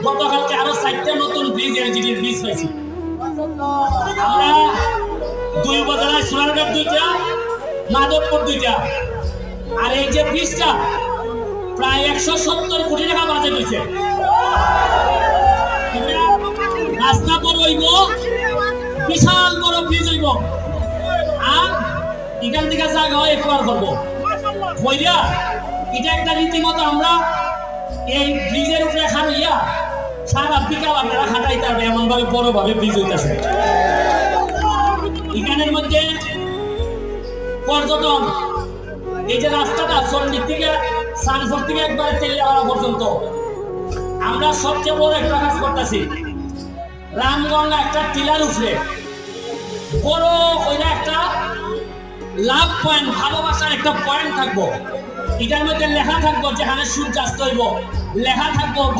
গতকালকে আরো 4টা নতুন ব্রিজ এলজিডির ব্রিজ পাইছি। আমরা 2 উপজেলায় সোনারঘাট 2টা, মাধবপুর 2টা, আর এই যে ব্রিজটা প্রায় 170 কোটি টাকা বাজেট হয়েছে। রাস্তা বড় হইব, বিশাল বড় ব্রিজ হইব, আর এখান থেকে জায়গা হয় একবার করবো কইরা এটা একটা রীতিমতো আমরা এই ব্রিজের উপরে খাইয়া সারা বিকাল আপনারা খাটাইতে হবে, এমন ভাবে বড় ভাবে ব্রিজ হইতেছে। এখানের মধ্যে পর্যটন, এই যে রাস্তাটা চন্ডির থেকে সানপুর থেকে একবারে তেলিয়াপাড়া পর্যন্ত আমরা সবচেয়ে বড় একটা কাজ করতেছি। রামগঙ্গা একটা টিলার উঠলে বড় ওইটা একটা লাভ পয়েন্ট, ভালোবাসার একটা পয়েন্ট থাকবো। এটার মধ্যে লেখা থাকবো যেখানে সূর্যাস্ত হইব, লেখা থাকবো